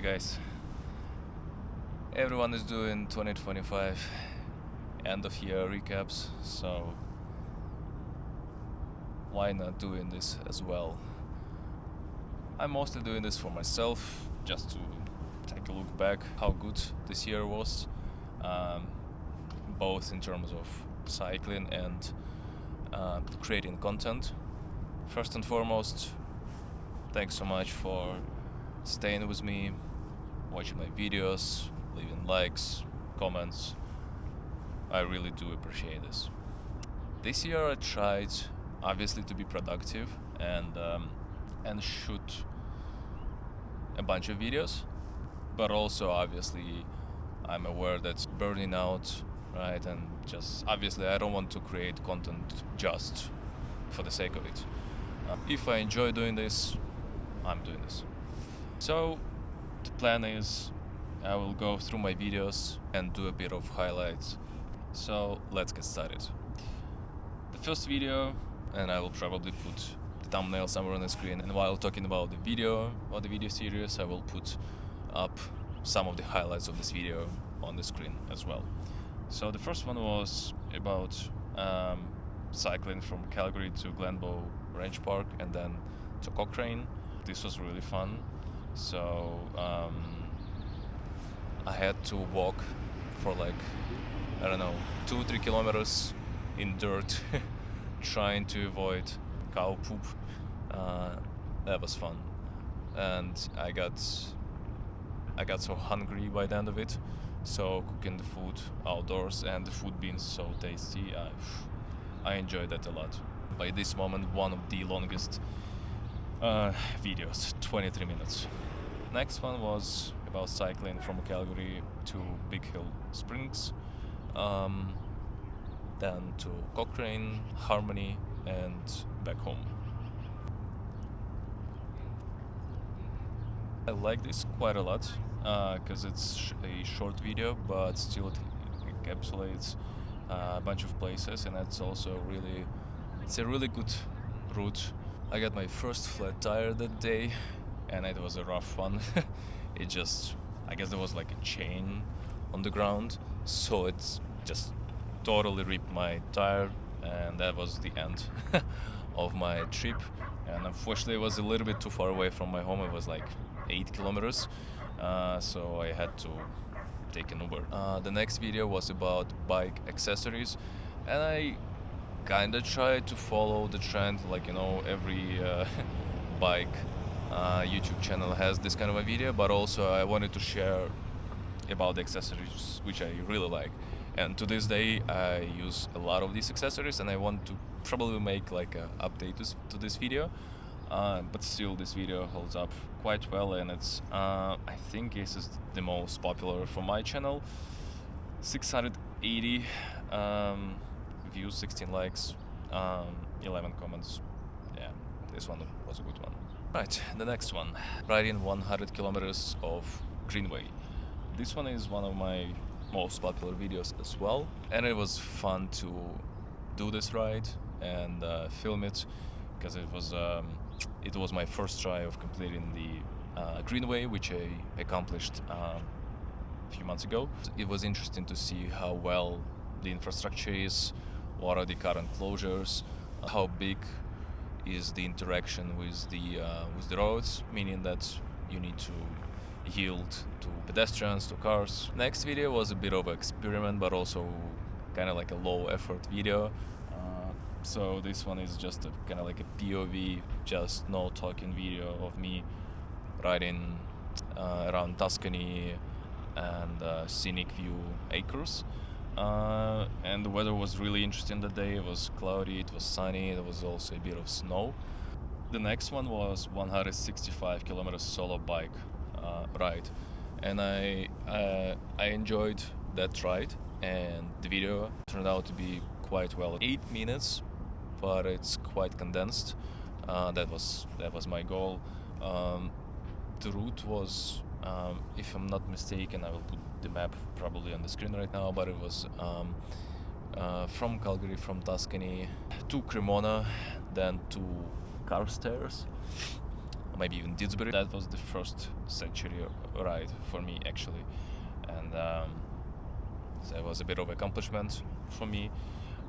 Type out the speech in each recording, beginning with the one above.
guys, everyone is doing 2025 end of year recaps, so why not doing this as well? I'm mostly doing this for myself, just to take a look back how good this year was, both in terms of cycling and creating content. First and foremost, thanks so much for staying with me, watching my videos, leaving likes, comments. I really do appreciate this. This year I tried obviously to be productive and shoot a bunch of videos, but also obviously I'm aware that's burning out, right? And just obviously I don't want to create content just for the sake of it. If I enjoy doing this, I'm doing this. So the plan is I will go through my videos and do a bit of highlights. So let's get started. The first video, and I will probably put the thumbnail somewhere on the screen, and while talking about the video or the video series, I will put up some of the highlights of this video on the screen as well. So the first one was about cycling from Calgary to Glenbow Range Park and then to Cochrane. This was really fun. So I had to walk for 2-3 kilometers in dirt trying to avoid cow poop. That was fun, and I got so hungry by the end of it, so cooking the food outdoors and the food being so tasty, I enjoyed that a lot. By this moment, one of the longest videos, 23 minutes. Next one was about cycling from Calgary to Big Hill Springs, then to Cochrane, Harmony, and back home. I like this quite a lot because it's a short video, but still it encapsulates a bunch of places, and it's also it's a really good route. I got my first flat tire that day, and it was a rough one. I guess there was like a chain on the ground, so it's just totally ripped my tire, and that was the end of my trip. And unfortunately it was a little bit too far away from my home. It was like 8 kilometers, so I had to take an Uber. The next video was about bike accessories, and I kind of tried to follow the trend, every bike YouTube channel has this kind of a video, but also I wanted to share about the accessories which I really like. And to this day I use a lot of these accessories, and I want to probably make like an update to this video, but still this video holds up quite well, and it's I think this is the most popular for my channel. 680 views, 16 likes, 11 comments. Yeah, this one was a good one. Right, the next one, riding 100 kilometers of Greenway. This one is one of my most popular videos as well, and it was fun to do this ride and film it, because it was my first try of completing the Greenway, which I accomplished a few months ago. It was interesting to see how well the infrastructure is, what are the current closures, how big is the interaction with the roads, meaning that you need to yield to pedestrians, to cars. Next video was a bit of an experiment, but also kind of like a low effort video. So this one is just kind of like a POV, just no talking video of me riding around Tuscany and Scenic Acres. And the weather was really interesting that day. It was cloudy, it was sunny, there was also a bit of snow. The next one was 165 kilometers solo bike ride, and I enjoyed that ride, and the video turned out to be quite well. 8 minutes, but it's quite condensed. That was my goal. The route was, if I'm not mistaken, I will put the map probably on the screen right now, but it was from Calgary, from Tuscany to Cremona, then to Carstairs, or maybe even Didsbury. That was the first century ride for me, actually, and so it was a bit of accomplishment for me.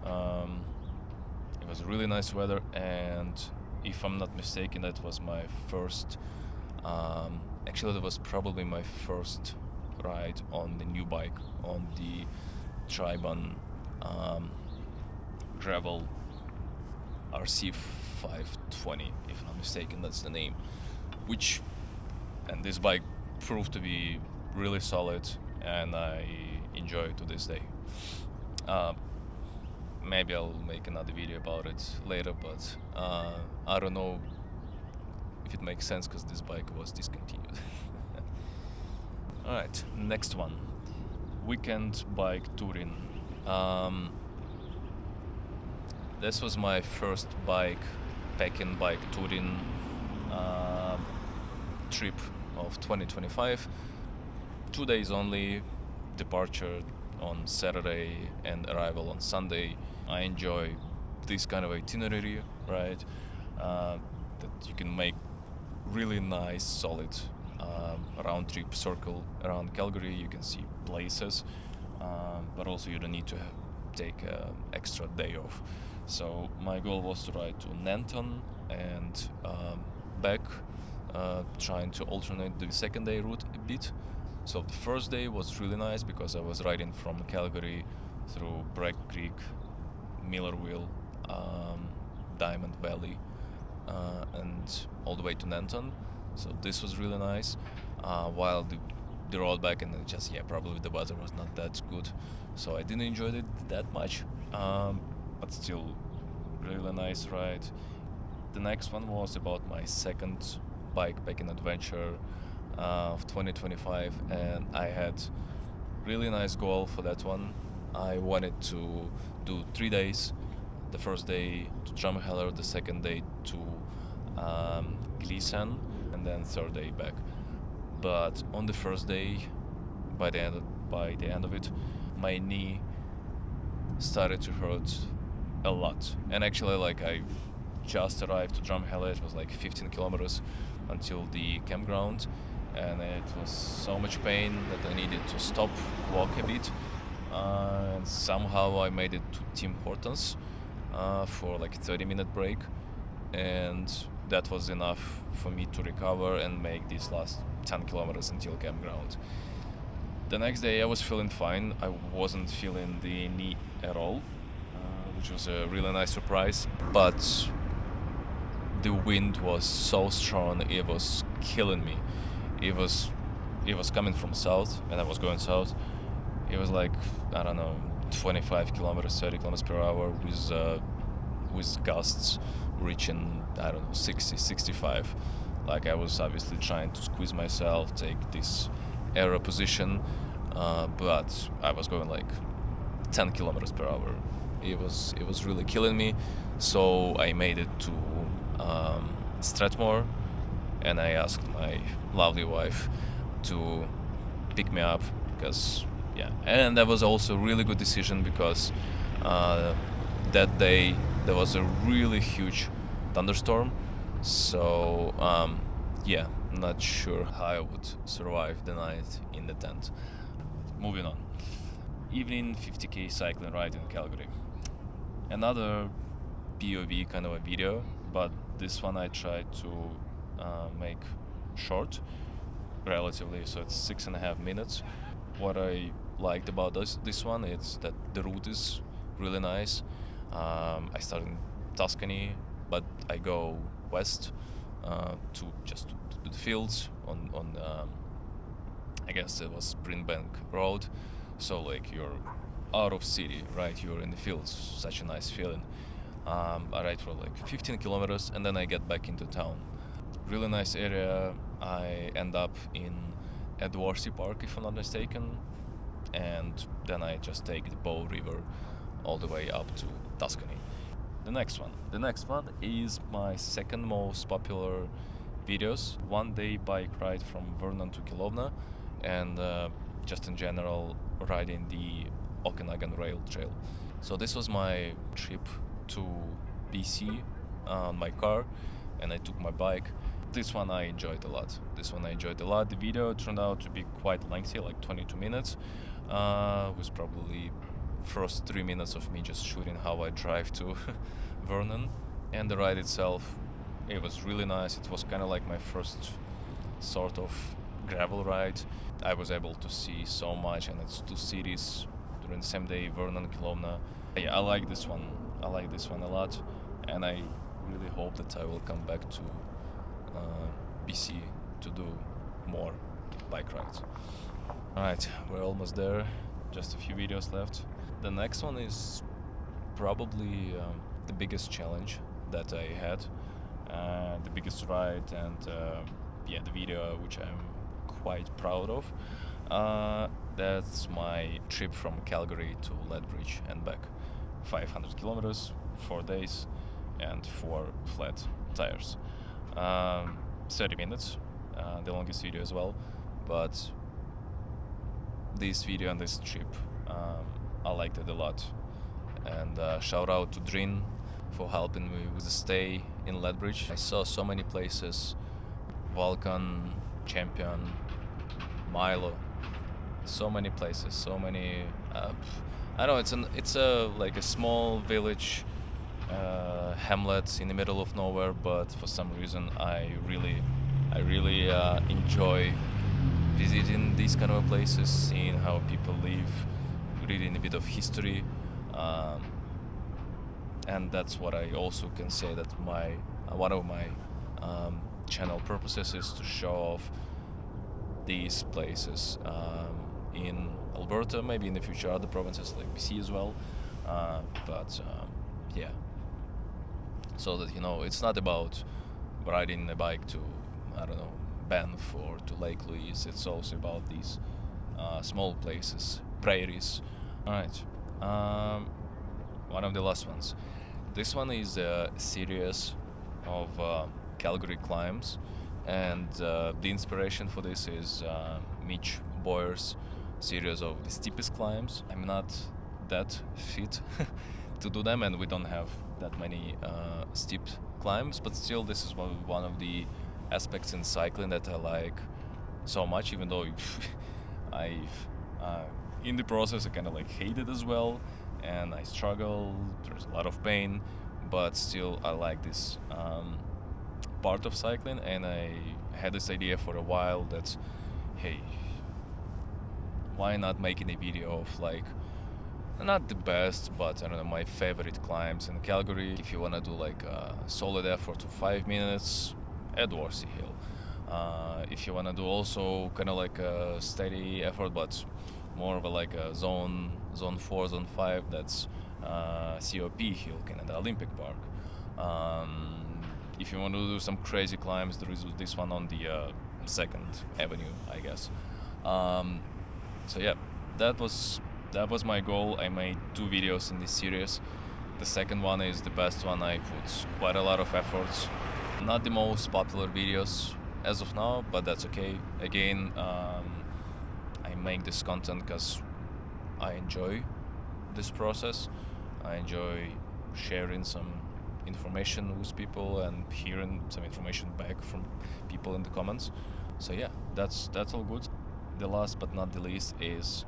It was really nice weather, and if I'm not mistaken, that was my first. Actually, that was probably my first ride on the new bike, on the Triban gravel RC 520, if I'm not mistaken, that's the name. And this bike proved to be really solid, and I enjoy it to this day. Maybe I'll make another video about it later, but I don't know if it makes sense because this bike was discontinued. Alright, next one. Weekend bike touring. This was my first bikepacking, bike touring trip of 2025. 2 days only, departure on Saturday and arrival on Sunday. I enjoy this kind of itinerary, right? That you can make really nice, solid round trip circle around Calgary. You can see places, but also you don't need to take an extra day off. So my goal was to ride to Nanton and back, trying to alternate the second day route a bit. So the first day was really nice because I was riding from Calgary through Bragg Creek, Millerville, Diamond Valley, and all the way to Nanton. So this was really nice. While the road back, and just probably the weather was not that good, so I didn't enjoy it that much. But still, really nice ride. The next one was about my second bikepacking adventure of 2025, and I had really nice goal for that one. I wanted to do 3 days. The first day to Drumheller, the second day to Gleason, and then third day back. But on the first day, by the end of it, my knee started to hurt a lot. And actually, I just arrived to Drumheller. It was 15 kilometers until the campground, and it was so much pain that I needed to stop, walk a bit, and somehow I made it to Tim Hortons for a 30-minute break, and that was enough for me to recover and make these last 10 kilometers until campground. The next day I was feeling fine. I wasn't feeling the knee at all, which was a really nice surprise, but the wind was so strong, it was killing me. It was coming from south, and I was going south. It was 25 kilometers, 30 kilometers per hour with gusts reaching 60, 65. I was obviously trying to squeeze myself, take this aero position, but I was going 10 kilometers per hour. It was really killing me. So I made it to Strathmore, and I asked my lovely wife to pick me up and that was also a really good decision because that day there was a really huge thunderstorm. So not sure how I would survive the night in the tent. Moving on. Evening 50k cycling ride in Calgary. Another POV kind of a video, but this one I tried to make short, relatively, so it's 6.5 minutes. What I liked about this one is that the route is really nice. I start in Tuscany, but I go west to the fields on I guess it was Springbank Road. So you're out of city, right? You're in the fields. Such a nice feeling. I ride for 15 kilometers, and then I get back into town. Really nice area. I end up in Airdrie Park, if I'm not mistaken, and then I just take the Bow River all the way up to Tuscany. The next one is my second most popular videos. 1 day bike ride from Vernon to Kelowna, and just in general riding the Okanagan rail trail. So this was my trip to BC on my car, and I took my bike. this one I enjoyed a lot. The video turned out to be quite lengthy, like 22 minutes. Was probably first 3 minutes of me just shooting how I drive to Vernon, and the ride itself, it was really nice. It was kind of like my first sort of gravel ride. I was able to see so much, and it's 2 cities during the same day, Vernon, Kelowna. Yeah, I like this one a lot, and I really hope that I will come back to BC to do more bike rides. Alright, we're almost there, just a few videos left. The next one is probably the biggest challenge that I had, the biggest ride, and the video which I'm quite proud of. That's my trip from Calgary to Lethbridge and back. 500 kilometers, 4 days, and 4 flat tires. 30 minutes, the longest video as well, but this video and this trip, I liked it a lot. And shout out to Drin for helping me with the stay in Lethbridge. I saw so many places, Vulcan, Champion, Milo, so many places, so many. I know it's like a small village, hamlet in the middle of nowhere, but for some reason I really enjoy visiting these kind of places, seeing how people live, reading a bit of history, and that's what I also can say that one of my channel purposes is to show off these places in Alberta, maybe in the future other provinces like BC as well, yeah, so that it's not about riding a bike to, I don't know, Banff or to Lake Louise. It's also about these small places, prairies. Alright, one of the last ones. This one is a series of Calgary Climbs, and the inspiration for this is Mitch Boyer's series of the steepest climbs. I'm not that fit to do them, and we don't have that many steep climbs, but still this is one of the aspects in cycling that I like so much, even though in the process I kind of like hate it as well, and I struggle, there's a lot of pain, but still I like this part of cycling. And I had this idea for a while that, hey, why not making a video of like, not the best, but I don't know, my favorite climbs in Calgary. If you want to do like a solid effort of 5 minutes, Edwardsy Hill. If you want to do also kind of like a steady effort, but more of a like a zone 4, zone 5, that's COP Hill, Canada Olympic Park. If you want to do some crazy climbs, there is this one on the 2nd Avenue, I guess. So yeah, that was my goal. I made 2 videos in this series. The second one is the best one. I put quite a lot of efforts. Not the most popular videos as of now, but that's okay. Again, I make this content because I enjoy this process. I enjoy sharing some information with people and hearing some information back from people in the comments. So yeah, that's all good. The last but not the least is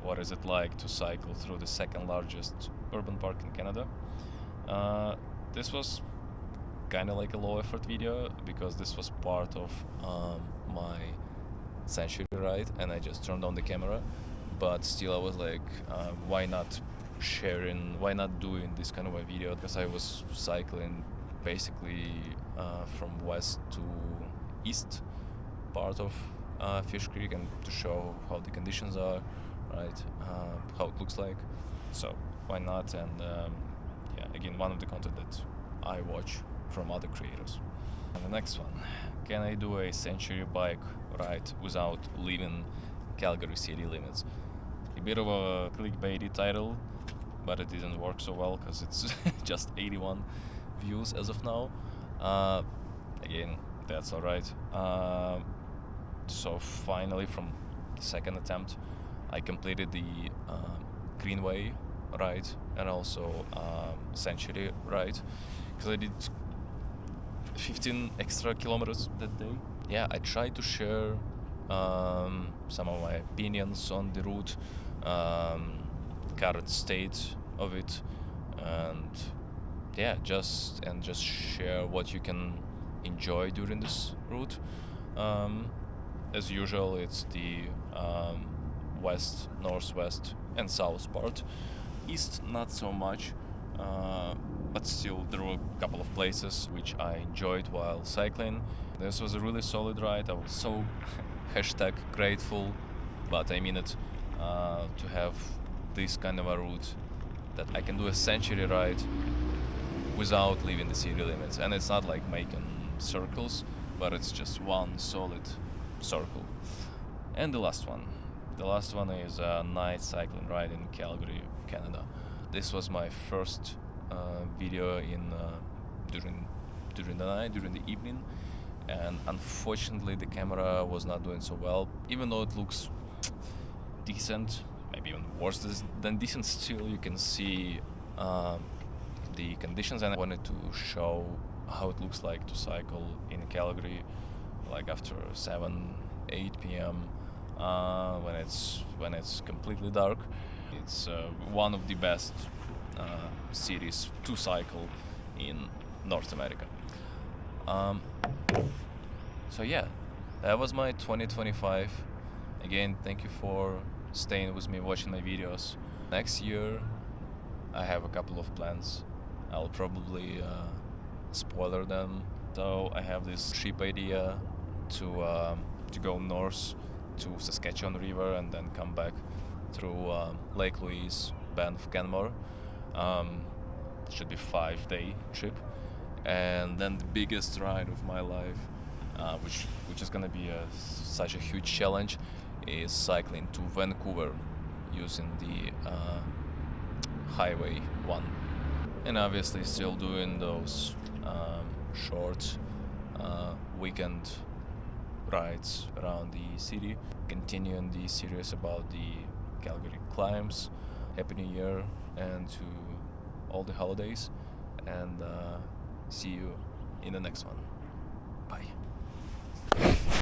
what is it like to cycle through the 2nd largest urban park in Canada. This was kind of like a low effort video because this was part of my Century ride, and I just turned on the camera, but still I was like, why not doing this kind of a video, because I was cycling basically from west to east part of Fish Creek, and to show how the conditions are, right, how it looks like. So why not? And yeah, again, one of the content that I watch from other creators. And the next one, can I do a Century bike ride without leaving Calgary city limits? A bit of a clickbaity title, but it didn't work so well because it's just 81 views as of now. Again, that's alright. So finally, from the 2nd attempt, I completed the Greenway ride and also Century ride, because I did 15 extra kilometers that day. Yeah, I tried to share some of my opinions on the route, current state of it, and yeah, just share what you can enjoy during this route. As usual, it's the west, northwest, and south part. East, not so much, but still there were a couple of places which I enjoyed while cycling. This was a really solid ride. I was so hashtag grateful, but I mean it, to have this kind of a route that I can do a century ride without leaving the city limits. And it's not like making circles, but it's just one solid circle. And the last one. The last one is a night cycling ride in Calgary, Canada. This was my first video during the night, during the evening, and unfortunately the camera was not doing so well. Even though it looks decent, maybe even worse than decent, still you can see the conditions, and I wanted to show how it looks like to cycle in Calgary, like after 7-8 p.m. When it's completely dark. It's one of the best cities to cycle in North America. So yeah, that was my 2025. Again, thank you for staying with me, watching my videos. Next year, I have a couple of plans. I'll probably spoiler them. So I have this trip idea to go north to Saskatchewan River and then come back through Lake Louise, Banff, Canmore. Should be 5-day trip, and then the biggest ride of my life, which is gonna be such a huge challenge, is cycling to Vancouver using the Highway 1, and obviously still doing those short weekend rides around the city, continuing the series about the Calgary Climbs. Happy New Year and to all the holidays, and see you in the next one. Bye.